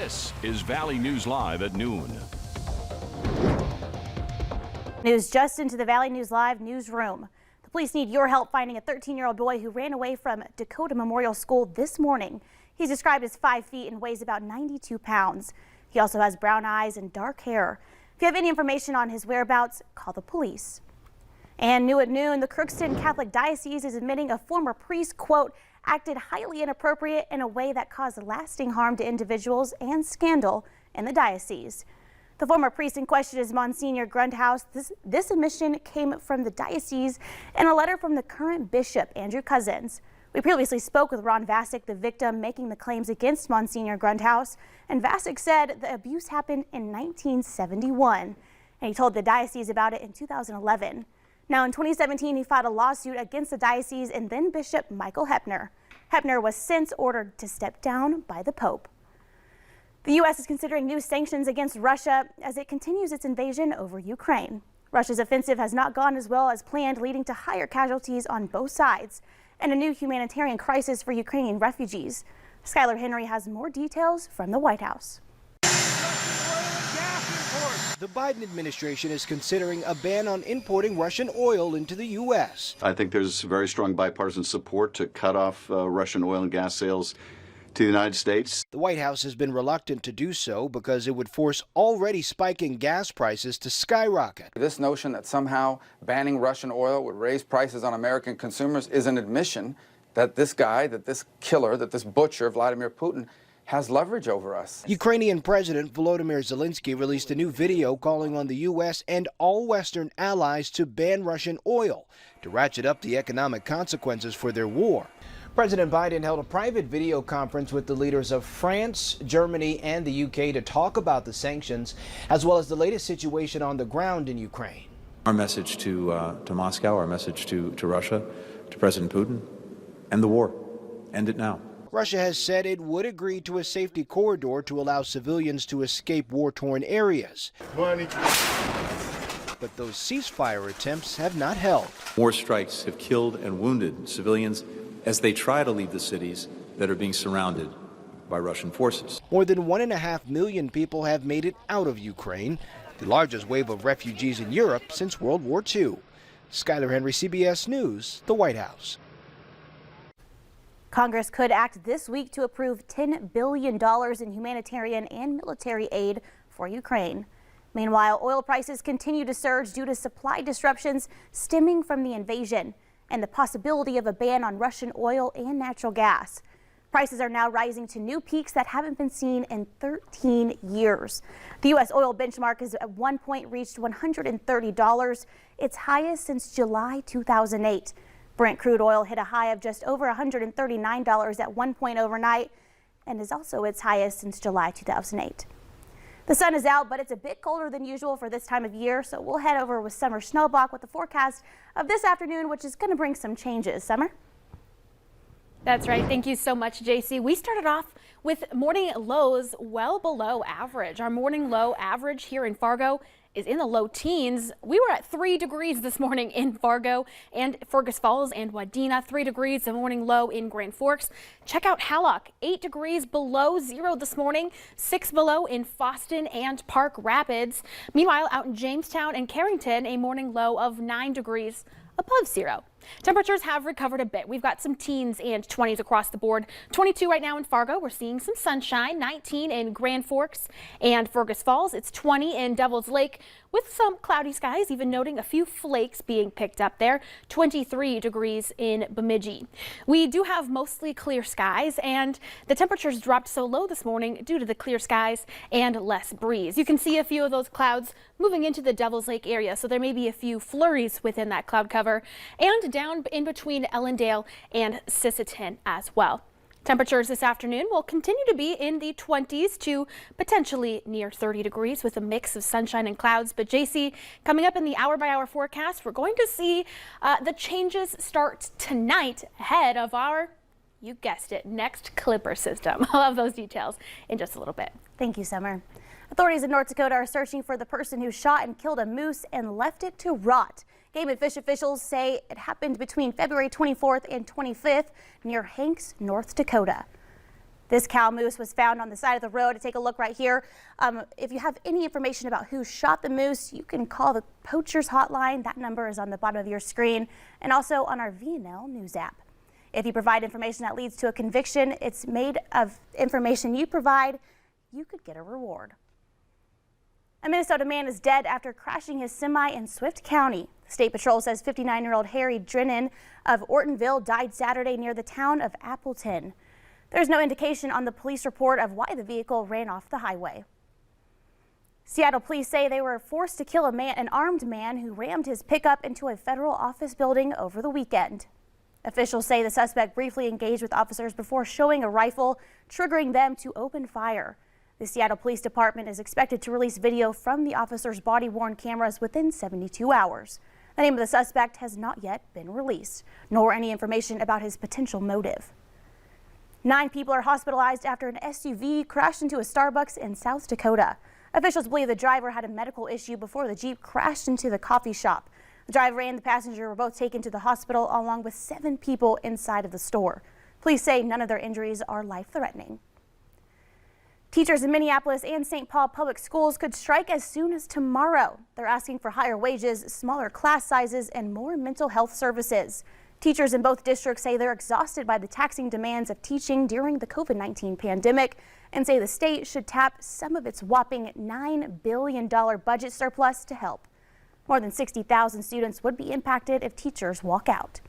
This is Valley News Live at noon. News just into the Valley News Live newsroom. The police need your help finding a 13-year-old boy who ran away from Dakota Memorial School this morning. He's described as 5 feet and weighs about 92 pounds. He also has brown eyes and dark hair. If you have any information on his whereabouts, call the police. And new at noon, the Crookston Catholic Diocese is admitting a former priest, quote, acted highly inappropriate in a way that caused lasting harm to individuals and scandal in the diocese. The former priest in question is Monsignor Grundhouse. This admission came from the diocese in a letter from the current bishop, Andrew Cousins. We previously spoke with Ron Vasic, the victim, making the claims against Monsignor Grundhouse. And Vasic said the abuse happened in 1971. And he told the diocese about it in 2011. Now, in 2017, he filed a lawsuit against the diocese and then Bishop Michael Heppner. Heppner was since ordered to step down by the Pope. The U.S. is considering new sanctions against Russia as it continues its invasion over Ukraine. Russia's offensive has not gone as well as planned, leading to higher casualties on both sides and a new humanitarian crisis for Ukrainian refugees. Skylar Henry has more details from the White House. The Biden administration is considering a ban on importing Russian oil into the U.S. I think there's very strong bipartisan support to cut off Russian oil and gas sales to the United States. The White House has been reluctant to do so because it would force already spiking gas prices to skyrocket. This notion that somehow banning Russian oil would raise prices on American consumers is an admission that this guy, that this killer, that this butcher, Vladimir Putin, has leverage over us. Ukrainian President Volodymyr Zelensky released a new video calling on the U.S. and all Western allies to ban Russian oil to ratchet up the economic consequences for their war. President Biden held a private video conference with the leaders of France, Germany, and the U.K. to talk about the sanctions, as well as the latest situation on the ground in Ukraine. Our message to Moscow, our message to Russia, to President Putin, end the war. End it now. Russia has said it would agree to a safety corridor to allow civilians to escape war-torn areas. But those ceasefire attempts have not held. More strikes have killed and wounded civilians as they try to leave the cities that are being surrounded by Russian forces. More than 1.5 million people have made it out of Ukraine, the largest wave of refugees in Europe since World War II. Skylar Henry, CBS News, the White House. Congress could act this week to approve $10 billion in humanitarian and military aid for Ukraine. Meanwhile, oil prices continue to surge due to supply disruptions stemming from the invasion and the possibility of a ban on Russian oil and natural gas. Prices are now rising to new peaks that haven't been seen in 13 years. The U.S. oil benchmark has at one point reached $130, its highest since July 2008. Brent crude oil hit a high of just over $139 at one point overnight and is also its highest since July 2008. The sun is out, but it's a bit colder than usual for this time of year, so we'll head over with Summer Schnellbach with the forecast of this afternoon, which is going to bring some changes. Summer? That's right. Thank you so much, JC. We started off with morning lows well below average. Our morning low average here in Fargo is in the low teens. We were at 3 degrees this morning in Fargo and Fergus Falls and Wadena, 3 degrees, the morning low in Grand Forks. Check out Hallock, 8 degrees below zero this morning, 6 below in Foston and Park Rapids. Meanwhile, out in Jamestown and Carrington, a morning low of 9 degrees above zero. Temperatures have recovered a bit. We've got some teens and 20s across the board. 22 right now in Fargo. We're seeing some sunshine. 19 in Grand Forks and Fergus Falls. It's 20 in Devil's Lake with some cloudy skies, even noting a few flakes being picked up there. 23 degrees in Bemidji. We do have mostly clear skies, and the temperatures dropped so low this morning due to the clear skies and less breeze. You can see a few of those clouds moving into the Devil's Lake area, so there may be a few flurries within that cloud cover and down in between Ellendale and Sisseton as well. Temperatures this afternoon will continue to be in the 20s to potentially near 30 degrees with a mix of sunshine and clouds. But JC, coming up in the hour-by-hour forecast, we're going to see the changes start tonight ahead of our, you guessed it, next Clipper system. I'll have those details in just a little bit. Thank you, Summer. Authorities in North Dakota are searching for the person who shot and killed a moose and left it to rot. Game and fish officials say it happened between February 24th and 25th near Hanks, North Dakota. This cow moose was found on the side of the road. Take a look right here. If you have any information about who shot the moose, you can call the poacher's hotline. That number is on the bottom of your screen and also on our VNL News app. If you provide information that leads to a conviction, it's made of information you provide, you could get a reward. A Minnesota man is dead after crashing his semi in Swift County. State Patrol says 59-year-old Harry Drennan of Ortonville died Saturday near the town of Appleton. There's no indication on the police report of why the vehicle ran off the highway. Seattle police say they were forced to kill an armed man who rammed his pickup into a federal office building over the weekend. Officials say the suspect briefly engaged with officers before showing a rifle, triggering them to open fire. The Seattle Police Department is expected to release video from the officer's body-worn cameras within 72 hours. The name of the suspect has not yet been released, nor any information about his potential motive. 9 people are hospitalized after an SUV crashed into a Starbucks in South Dakota. Officials believe the driver had a medical issue before the Jeep crashed into the coffee shop. The driver and the passenger were both taken to the hospital along with 7 people inside of the store. Police say none of their injuries are life-threatening. Teachers in Minneapolis and St. Paul public schools could strike as soon as tomorrow. They're asking for higher wages, smaller class sizes, and more mental health services. Teachers in both districts say they're exhausted by the taxing demands of teaching during the COVID-19 pandemic and say the state should tap some of its whopping $9 billion budget surplus to help. More than 60,000 students would be impacted if teachers walk out.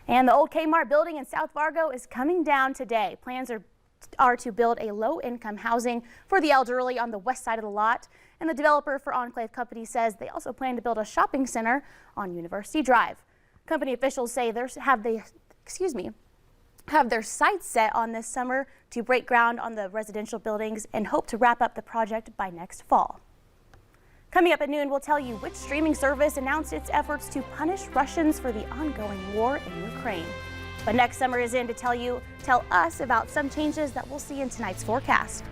And the old Kmart building in South Fargo is coming down today. Plans are to build a low-income housing for the elderly on the west side of the lot. And the developer for Enclave Company says they also plan to build a shopping center on University Drive. Company officials say they have their sights set on this summer to break ground on the residential buildings and hope to wrap up the project by next fall. Coming up at noon, we'll tell you which streaming service announced its efforts to punish Russians for the ongoing war in Ukraine. But next, Summer is in to tell us about some changes that we'll see in tonight's forecast.